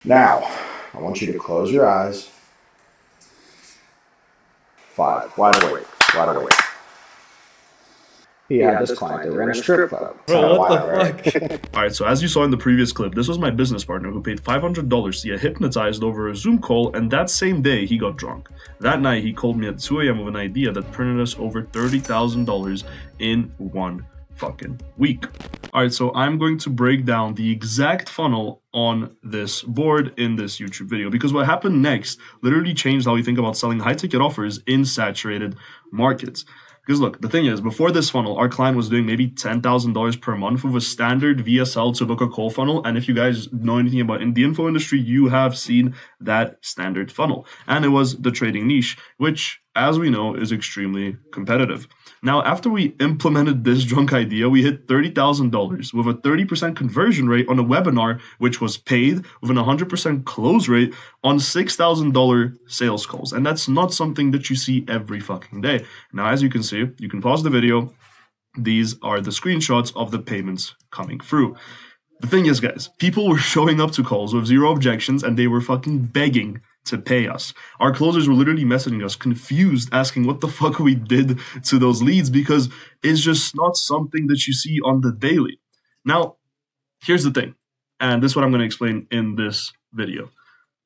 Now, I want you to close your eyes. 5. Wide awake. Wide awake. He had this client that ran a strip club. Bro, what the fuck? Alright, so as you saw in the previous clip, this was my business partner who paid $500 to get hypnotized over a Zoom call, and that same day he got drunk. That night he called me at 2 a.m. with an idea that printed us over $30,000 in 1 fucking week. Alright, so I'm going to break down the exact funnel on this board in this YouTube video, because what happened next literally changed how we think about selling high ticket offers in saturated markets. Because look, the thing is, before this funnel, our client was doing maybe $10,000 per month with a standard VSL to book a call funnel. And if you guys know anything about in the info industry, you have seen that standard funnel. And it was the trading niche, which, as we know, is extremely competitive. Now, after we implemented this drunk idea, we hit $30,000 with a 30% conversion rate on a webinar, which was paid, with an 100% close rate on $6,000 sales calls. And that's not something that you see every fucking day. Now, as you can see, you can pause the video. These are the screenshots of the payments coming through. The thing is, guys, people were showing up to calls with 0 objections and they were fucking begging to pay us. Our closers were literally messaging us, confused, asking what the fuck we did to those leads, because it's just not something that you see on the daily. Now, here's the thing, and this is what I'm going to explain in this video.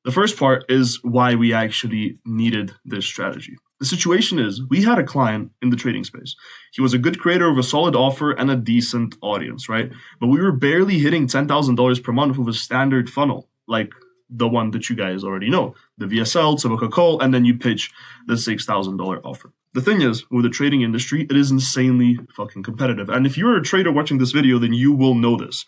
The first part is why we actually needed this strategy. The situation is, we had a client in the trading space. He was a good creator of a solid offer and a decent audience, right? But we were barely hitting $10,000 per month with a standard funnel, like the one that you guys already know, the VSL to book a call, and then you pitch the $6,000 offer. The thing is, with the trading industry, it is insanely fucking competitive. And if you're a trader watching this video, then you will know this.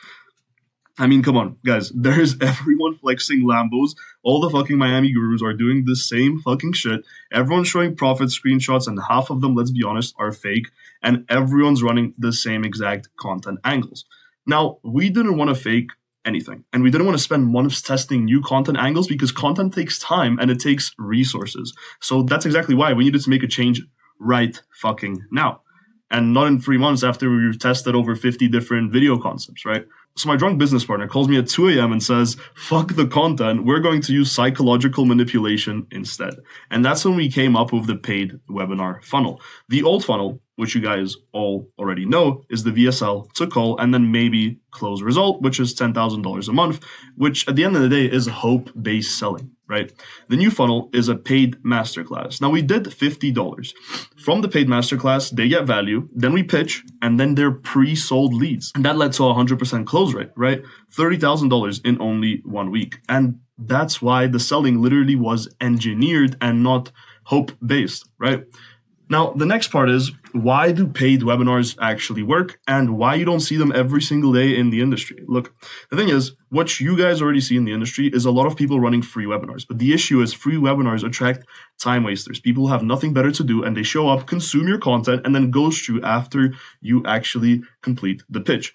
I mean, come on, guys, there's everyone flexing Lambos. All the fucking Miami gurus are doing the same fucking shit. Everyone's showing profit screenshots, and half of them, let's be honest, are fake. And everyone's running the same exact content angles. Now, we didn't want to fake anything. And we didn't want to spend months testing new content angles, because content takes time and it takes resources. So that's exactly why we needed to make a change right fucking now. And not in 3 months after we've tested over 50 different video concepts, right? So my drunk business partner calls me at 2 a.m. and says, fuck the content, we're going to use psychological manipulation instead. And that's when we came up with the paid webinar funnel. The old funnel, which you guys all already know, is the VSL to call and then maybe close result, which is $10,000 a month, which at the end of the day is hope-based selling, right? The new funnel is a paid masterclass. Now, we did $50. From the paid masterclass, they get value, then we pitch, and then they're pre-sold leads. And that led to a 100% close rate, right? $30,000 in only 1 week. And that's why the selling literally was engineered and not hope-based, right? Now, the next part is, why do paid webinars actually work and why you don't see them every single day in the industry? Look, the thing is, what you guys already see in the industry is a lot of people running free webinars. But the issue is free webinars attract time wasters. People who have nothing better to do and they show up, consume your content, and then ghost you after you actually complete the pitch.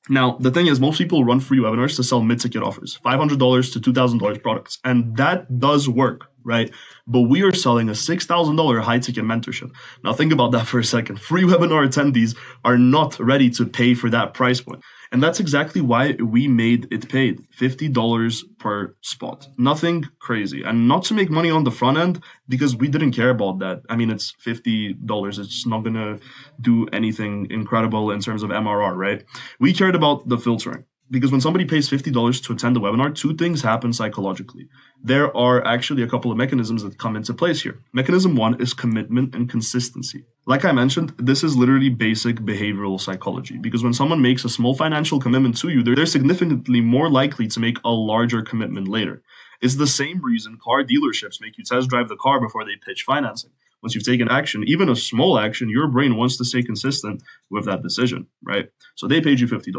Now, the thing is, most people run free webinars to sell mid-ticket offers, $500 to $2,000 products, and that does work, right? But we are selling a $6,000 high-ticket mentorship. Now, think about that for a second. Free webinar attendees are not ready to pay for that price point. And that's exactly why we made it paid, $50 per spot. Nothing crazy. And not to make money on the front end, because we didn't care about that. I mean, it's $50. It's not going to do anything incredible in terms of MRR, right? We cared about the filtering. Because when somebody pays $50 to attend the webinar, 2 things happen psychologically. There are actually a couple of mechanisms that come into place here. Mechanism 1 is commitment and consistency. Like I mentioned, this is literally basic behavioral psychology. Because when someone makes a small financial commitment to you, they're significantly more likely to make a larger commitment later. It's the same reason car dealerships make you test drive the car before they pitch financing. Once you've taken action, even a small action, your brain wants to stay consistent with that decision, right? So they paid you $50.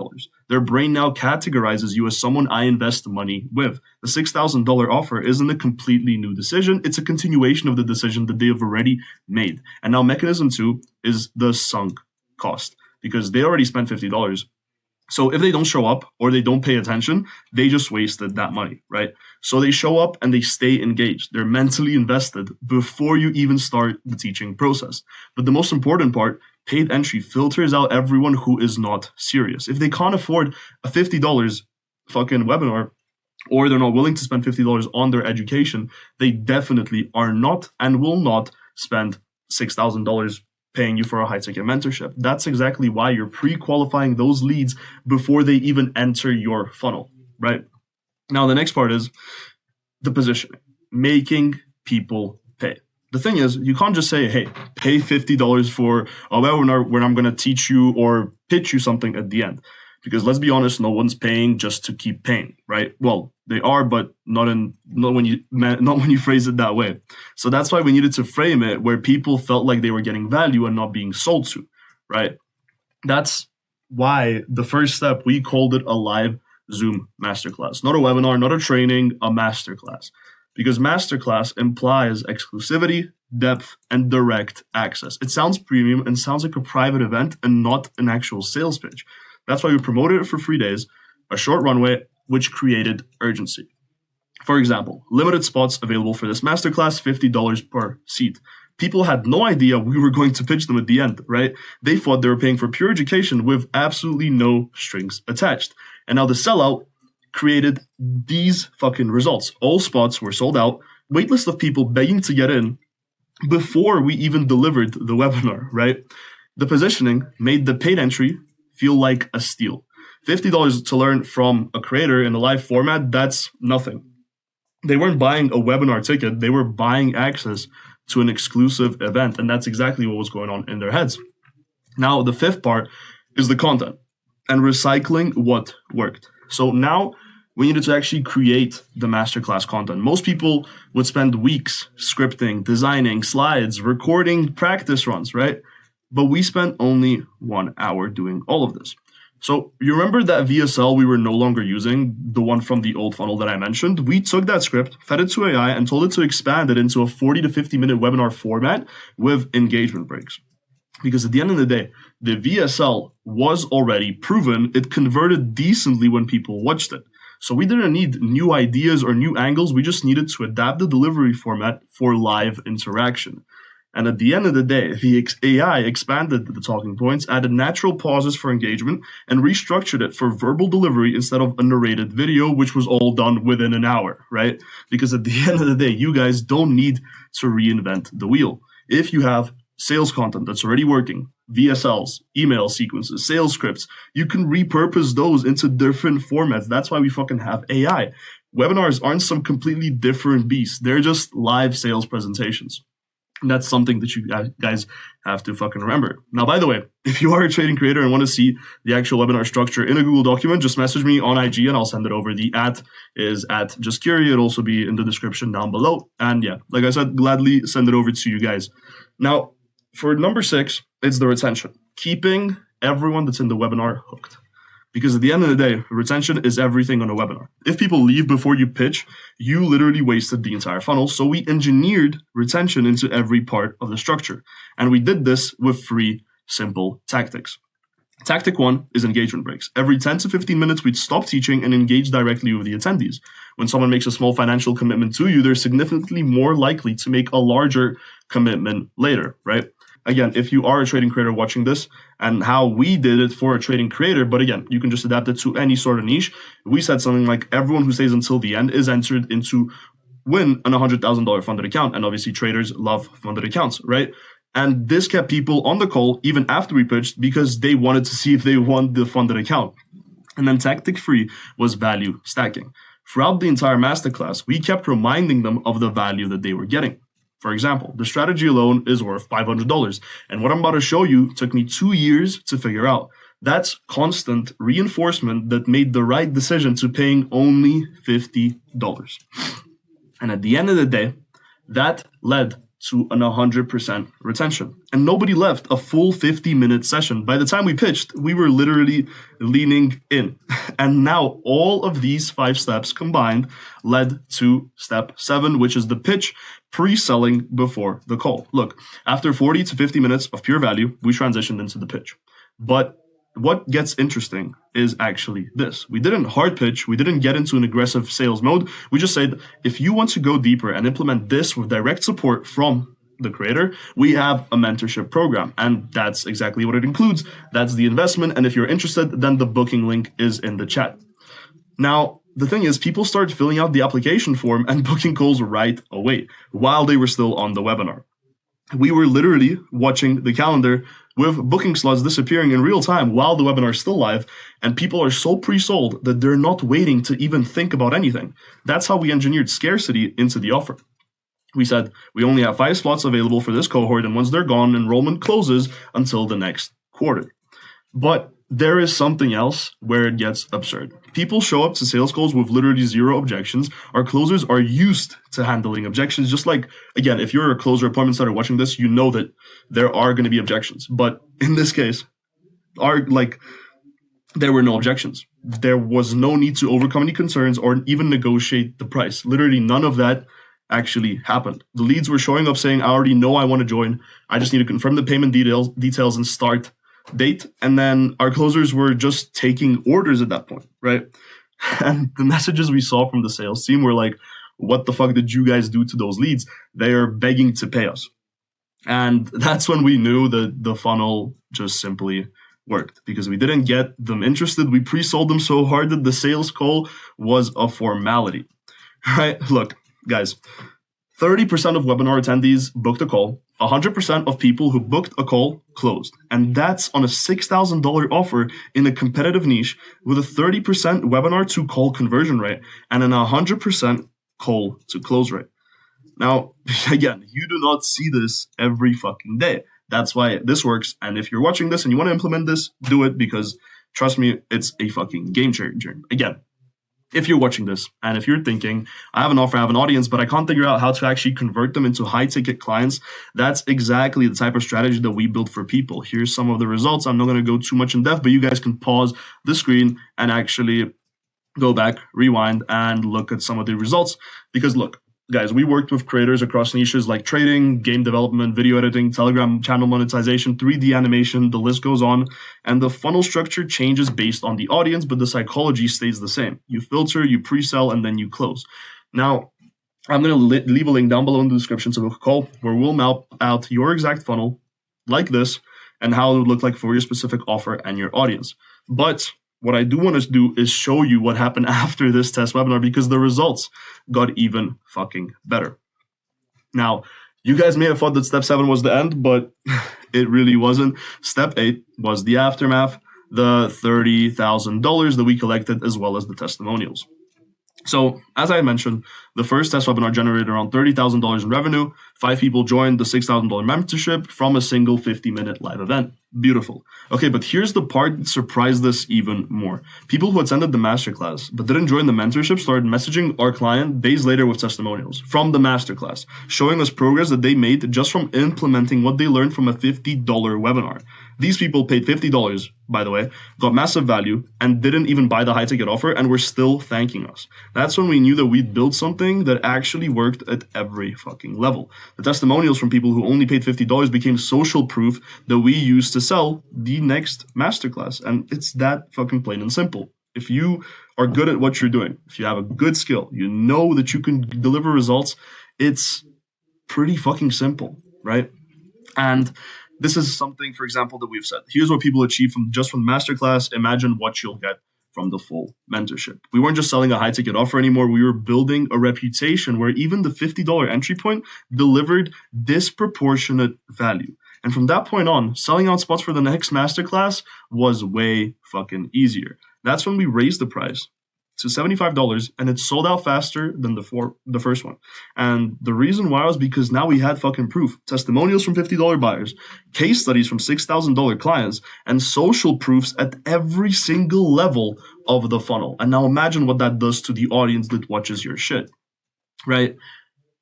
Their brain now categorizes you as someone I invest money with. The $6,000 offer isn't a completely new decision. It's a continuation of the decision that they have already made. And now mechanism 2 is the sunk cost, because they already spent $50. So if they don't show up or they don't pay attention, they just wasted that money, right? So they show up and they stay engaged. They're mentally invested before you even start the teaching process. But the most important part, paid entry filters out everyone who is not serious. If they can't afford a $50 fucking webinar, or they're not willing to spend $50 on their education, they definitely are not and will not spend $6,000 paying you for a high-ticket mentorship. That's exactly why you're pre-qualifying those leads before they even enter your funnel, right? Now, the next part is the positioning, making people pay. The thing is, you can't just say, hey, pay $50 for a webinar where I'm going to teach you or pitch you something at the end. Because let's be honest, no one's paying just to keep paying, right? Well, they are, but not when you phrase it that way. So that's why we needed to frame it where people felt like they were getting value and not being sold to, right? That's why the first step, we called it a live Zoom Masterclass. Not a webinar, not a training, a Masterclass. Because Masterclass implies exclusivity, depth, and direct access. It sounds premium and sounds like a private event and not an actual sales pitch. That's why we promoted it for 3 days, a short runway, which created urgency. For example, limited spots available for this masterclass, $50 per seat. People had no idea we were going to pitch them at the end, right? They thought they were paying for pure education with absolutely no strings attached. And now the sellout created these fucking results. All spots were sold out, waitlist of people begging to get in before we even delivered the webinar, right? The positioning made the paid entry feel like a steal. $50 to learn from a creator in a live format, that's nothing. They weren't buying a webinar ticket, they were buying access to an exclusive event, and that's exactly what was going on in their heads. Now, the fifth part is the content and recycling what worked. So now we needed to actually create the masterclass content. Most people would spend weeks scripting, designing slides, recording practice runs, right? But we spent only 1 hour doing all of this. So you remember that VSL we were no longer using, the one from the old funnel that I mentioned? We took that script, fed it to AI, and told it to expand it into a 40 to 50 minute webinar format with engagement breaks. Because at the end of the day, the VSL was already proven. It converted decently when people watched it. So we didn't need new ideas or new angles. We just needed to adapt the delivery format for live interaction. And at the end of the day, the AI expanded the talking points, added natural pauses for engagement, and restructured it for verbal delivery instead of a narrated video, which was all done within an hour, right? Because at the end of the day, you guys don't need to reinvent the wheel. If you have sales content that's already working, VSLs, email sequences, sales scripts, you can repurpose those into different formats. That's why we fucking have AI. Webinars aren't some completely different beast. They're just live sales presentations. And that's something that you guys have to fucking remember. Now, by the way, if you are a trading creator and want to see the actual webinar structure in a Google document, just message me on IG and I'll send it over. The @ is @justkyri. It'll also be in the description down below. And yeah, like I said, gladly send it over to you guys. Now, for number 6, it's the retention. Keeping everyone that's in the webinar hooked. Because at the end of the day, retention is everything on a webinar. If people leave before you pitch, you literally wasted the entire funnel. So we engineered retention into every part of the structure. And we did this with 3 simple tactics. Tactic 1 is engagement breaks. Every 10 to 15 minutes, we'd stop teaching and engage directly with the attendees. When someone makes a small financial commitment to you, they're significantly more likely to make a larger commitment later, right? Again, if you are a trading creator watching this, and how we did it for a trading creator, but again, you can just adapt it to any sort of niche. We said something like everyone who stays until the end is entered into win an $100,000 funded account. And obviously traders love funded accounts, right? And this kept people on the call even after we pitched because they wanted to see if they won the funded account. And then tactic 3 was value stacking. Throughout the entire masterclass, we kept reminding them of the value that they were getting. For example, the strategy alone is worth $500. And what I'm about to show you took me 2 years to figure out. That's constant reinforcement that made the right decision to paying only $50. And at the end of the day, that led to an 100% retention. And nobody left a full 50-minute session. By the time we pitched, we were literally leaning in. And now all of these 5 steps combined led to step 7, which is the pitch, pre-selling before the call. Look, after 40 to 50 minutes of pure value, we transitioned into the pitch. But what gets interesting is actually this. We didn't hard pitch. We didn't get into an aggressive sales mode. We just said, if you want to go deeper and implement this with direct support from the creator, we have a mentorship program. And that's exactly what it includes. That's the investment. And if you're interested, then the booking link is in the chat. Now, the thing is, people started filling out the application form and booking calls right away while they were still on the webinar. We were literally watching the calendar with booking slots disappearing in real time while the webinar is still live, and people are so pre-sold that they're not waiting to even think about anything. That's how we engineered scarcity into the offer. We said, we only have 5 slots available for this cohort, and once they're gone, enrollment closes until the next quarter. But there is something else where it gets absurd. People show up to sales calls with literally 0 objections. Our closers are used to handling objections. Just like, again, if you're a closer appointment setter watching this, you know that there are going to be objections. But in this case, there were no objections. There was no need to overcome any concerns or even negotiate the price. Literally none of that actually happened. The leads were showing up saying, I already know I want to join. I just need to confirm the payment details and start date. And then our closers were just taking orders at that point, right? And the messages we saw from the sales team were like, what the fuck did you guys do to those leads? They are begging to pay us. And that's when we knew that the funnel just simply worked, because we didn't get them interested. We pre-sold them so hard that the sales call was a formality, right? Look, guys, 30% of webinar attendees booked a call. 100% of people who booked a call closed. And that's on a $6,000 offer in a competitive niche with a 30% webinar to call conversion rate and an 100% call to close rate. Now, again, you do not see this every fucking day. That's why this works. And if you're watching this and you want to implement this, do it, because trust me, it's a fucking game changer. Again, if you're watching this and if you're thinking, I have an offer, I have an audience, but I can't figure out how to actually convert them into high ticket clients, that's exactly the type of strategy that we build for people. Here's some of the results. I'm not going to go too much in depth, but you guys can pause the screen and actually go back, rewind, and look at some of the results. Because look, guys, we worked with creators across niches like trading, game development, video editing, Telegram channel monetization, 3D animation, the list goes on. And the funnel structure changes based on the audience, but the psychology stays the same. You filter, you pre-sell, and then you close. Now, I'm going to leave a link down below in the description to book a call where we'll map out your exact funnel like this and how it would look like for your specific offer and your audience. But what I do want to do is show you what happened after this test webinar, because the results got even fucking better. Now, you guys may have thought that step 7 was the end, but it really wasn't. Step 8 was the aftermath, the $30,000 that we collected, as well as the testimonials. So, as I mentioned, the first test webinar generated around $30,000 in revenue. 5 people joined the $6,000 membership from a single 50-minute live event. Beautiful. Okay, but here's the part that surprised us even more. People who attended the masterclass but didn't join the mentorship started messaging our client days later with testimonials from the masterclass, showing us progress that they made just from implementing what they learned from a $50 webinar. These people paid $50, by the way, got massive value, and didn't even buy the high-ticket offer, and were still thanking us. That's when we knew that we'd built something that actually worked at every fucking level. The testimonials from people who only paid $50 became social proof that we used to sell the next masterclass. And it's that fucking plain and simple. If you are good at what you're doing, if you have a good skill, you know that you can deliver results, it's pretty fucking simple, right? And this is something, for example, that we've said. Here's what people achieve from the masterclass. Imagine what you'll get from the full mentorship. We weren't just selling a high ticket offer anymore. We were building a reputation where even the $50 entry point delivered disproportionate value. And from that point on, selling out spots for the next masterclass was way fucking easier. That's when we raised the price to $75, and it sold out faster than the first one. And the reason why was because now we had fucking proof. Testimonials from $50 buyers, case studies from $6,000 clients, and social proofs at every single level of the funnel. And now imagine what that does to the audience that watches your shit, right?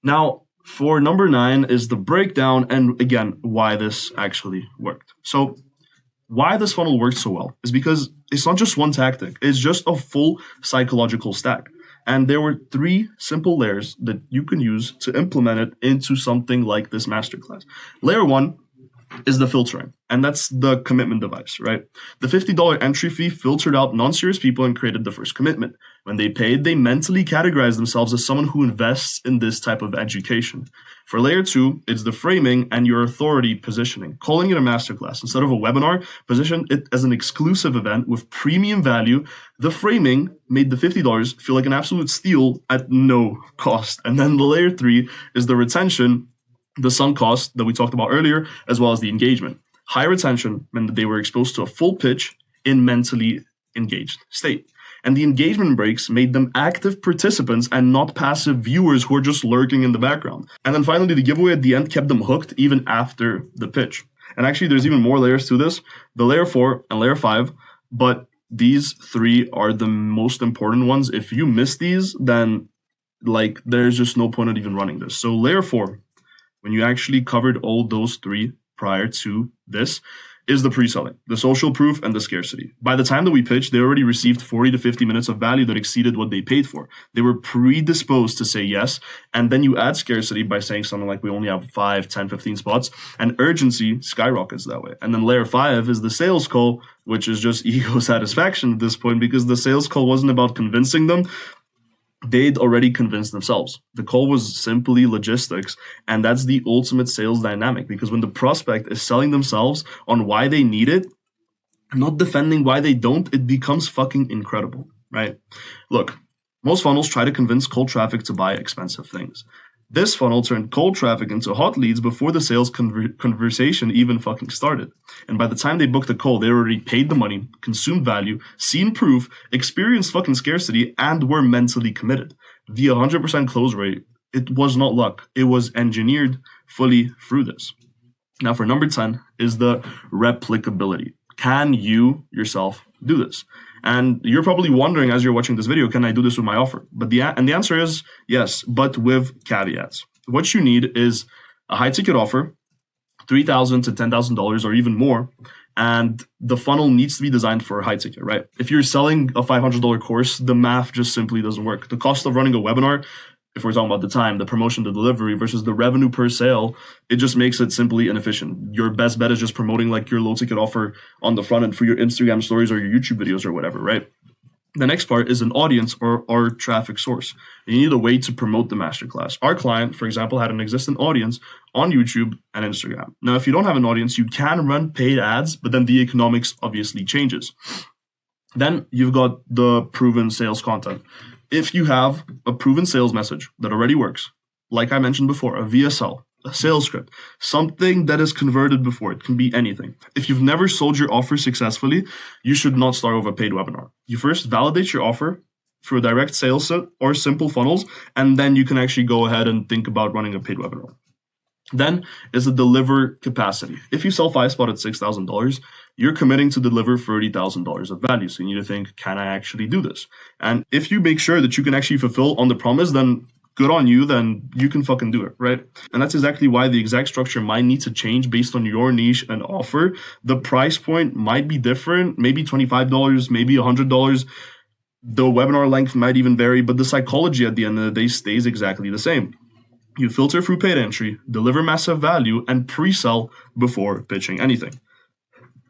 Now, for number 9 is the breakdown, and again, why this actually worked. So why this funnel worked so well is because it's not just one tactic. It's just a full psychological stack. And there were 3 simple layers that you can use to implement it into something like this masterclass. Layer 1 is the filtering, and that's the commitment device, right? The $50 entry fee filtered out non-serious people and created the first commitment. When they paid, they mentally categorized themselves as someone who invests in this type of education. For layer 2, it's the framing and your authority positioning. Calling it a masterclass instead of a webinar, position it as an exclusive event with premium value. The framing made the $50 feel like an absolute steal at no cost. And then the layer 3 is the retention, the sunk cost that we talked about earlier, as well as the engagement. High retention meant that they were exposed to a full pitch in mentally engaged state. And the engagement breaks made them active participants and not passive viewers who are just lurking in the background. And then finally, the giveaway at the end kept them hooked even after the pitch. And actually, there's even more layers to this, the layer 4 and layer 5, but these 3 are the most important ones. If you miss these, then there's just no point in even running this. So layer 4, when you actually covered all those 3 prior to this, is the pre-selling, the social proof, and the scarcity. By the time that we pitched, they already received 40 to 50 minutes of value that exceeded what they paid for. They were predisposed to say yes, and then you add scarcity by saying something like, we only have 5, 10, 15 spots, and urgency skyrockets that way. And then layer 5 is the sales call, which is just ego satisfaction at this point, because the sales call wasn't about convincing them. They'd already convinced themselves. The call was simply logistics, and that's the ultimate sales dynamic, because when the prospect is selling themselves on why they need it, not defending why they don't, it becomes fucking incredible, right? Look, most funnels try to convince cold traffic to buy expensive things. This funnel turned cold traffic into hot leads before the sales conversation even fucking started. And by the time they booked a call, they already paid the money, consumed value, seen proof, experienced fucking scarcity, and were mentally committed. The 100% close rate, it was not luck. It was engineered fully through this. Now for number 10 is the replicability. Can you yourself do this? And you're probably wondering as you're watching this video, can I do this with my offer? But the answer is yes, but with caveats. What you need is a high ticket offer, $3,000 to $10,000 or even more. And the funnel needs to be designed for a high ticket, right? If you're selling a $500 course, the math just simply doesn't work. The cost of running a webinar, if we're talking about the time, the promotion, the delivery versus the revenue per sale, it just makes it simply inefficient. Your best bet is just promoting your low ticket offer on the front end for your Instagram stories or your YouTube videos or whatever, right? The next part is an audience or traffic source. You need a way to promote the masterclass. Our client, for example, had an existing audience on YouTube and Instagram. Now, if you don't have an audience, you can run paid ads, but then the economics obviously changes. Then you've got the proven sales content. If you have a proven sales message that already works, like I mentioned before, a VSL, a sales script, something that is converted before, it can be anything. If you've never sold your offer successfully, you should not start with a paid webinar. You first validate your offer through a direct sales set or simple funnels, and then you can actually go ahead and think about running a paid webinar. Then is the deliver capacity. If you sell 5 spots at $6,000, you're committing to deliver $30,000 of value. So you need to think, can I actually do this? And if you make sure that you can actually fulfill on the promise, then good on you, then you can fucking do it, right? And that's exactly why the exact structure might need to change based on your niche and offer. The price point might be different, maybe $25, maybe $100. The webinar length might even vary, but the psychology at the end of the day stays exactly the same. You filter through paid entry, deliver massive value, and pre-sell before pitching anything.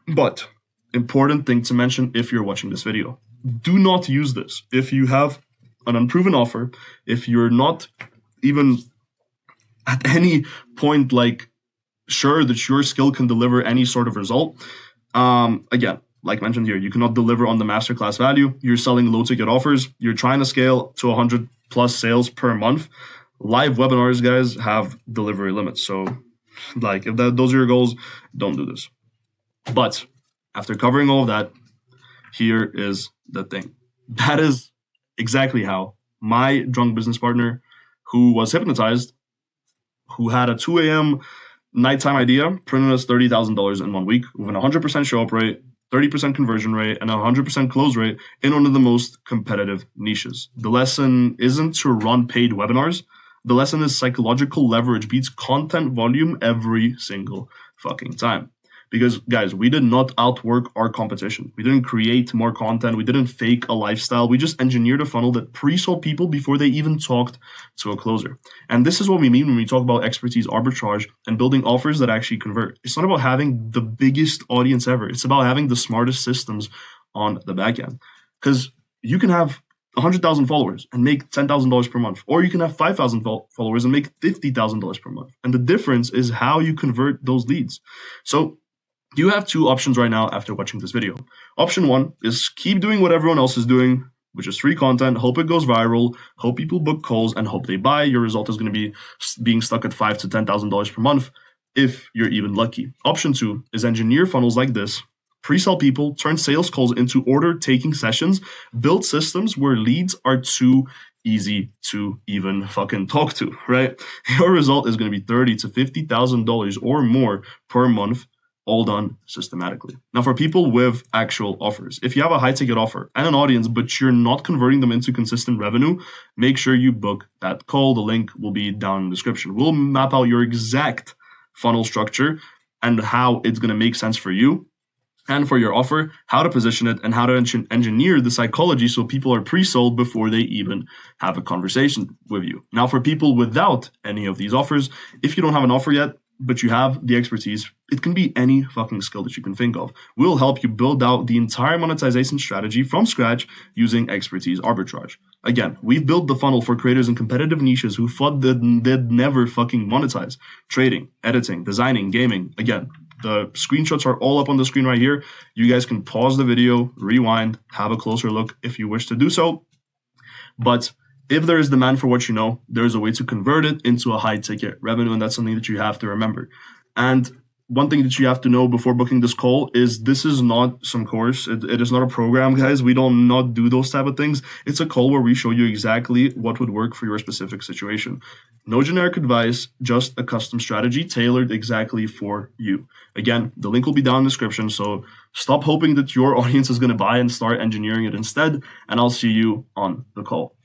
But, important thing to mention if you're watching this video, do not use this. If you have an unproven offer, if you're not even at any point sure that your skill can deliver any sort of result, again, like mentioned here, you cannot deliver on the masterclass value. You're selling low ticket offers. You're trying to scale to 100 plus sales per month. Live webinars, guys, have delivery limits. So if those are your goals, don't do this. But after covering all of that, here is the thing. That is exactly how my drunk business partner, who was hypnotized, who had a 2 a.m. nighttime idea, printed us $30,000 in 1 week with an 100% show up rate, 30% conversion rate, and a 100% close rate in one of the most competitive niches. The lesson isn't to run paid webinars. The lesson is psychological leverage beats content volume every single fucking time. Because guys, we did not outwork our competition. We didn't create more content. We didn't fake a lifestyle. We just engineered a funnel that pre-sold people before they even talked to a closer. And this is what we mean when we talk about expertise arbitrage and building offers that actually convert. It's not about having the biggest audience ever. It's about having the smartest systems on the back end. Because you can have 100,000 followers and make $10,000 per month, or you can have 5,000 followers and make $50,000 per month. And the difference is how you convert those leads. So you have two options right now after watching this video. Option one is keep doing what everyone else is doing, which is free content, hope it goes viral, hope people book calls, and hope they buy. Your result is going to be being stuck at $5,000 to $10,000 per month if you're even lucky. Option two is engineer funnels like this, pre-sell people, turn sales calls into order-taking sessions, build systems where leads are too easy to even fucking talk to, right? Your result is going to be $30,000 to $50,000 or more per month, all done systematically. Now, for people with actual offers, if you have a high-ticket offer and an audience, but you're not converting them into consistent revenue, make sure you book that call. The link will be down in the description. We'll map out your exact funnel structure and how it's going to make sense for you and for your offer, how to position it, and how to engineer the psychology so people are pre-sold before they even have a conversation with you. Now, for people without any of these offers, if you don't have an offer yet, but you have the expertise, it can be any fucking skill that you can think of. We'll help you build out the entire monetization strategy from scratch using expertise arbitrage. Again, we've built the funnel for creators in competitive niches who thought they'd never fucking monetize. Trading, editing, designing, gaming. Again, the screenshots are all up on the screen right here. You guys can pause the video, rewind, have a closer look if you wish to do so. But if there is demand for what you know, there's a way to convert it into a high-ticket revenue, and that's something that you have to remember. And one thing that you have to know before booking this call is this is not some course. It is not a program, guys. We don't not do those type of things. It's a call where we show you exactly what would work for your specific situation. No generic advice, just a custom strategy tailored exactly for you. Again, the link will be down in the description, so stop hoping that your audience is going to buy and start engineering it instead, and I'll see you on the call.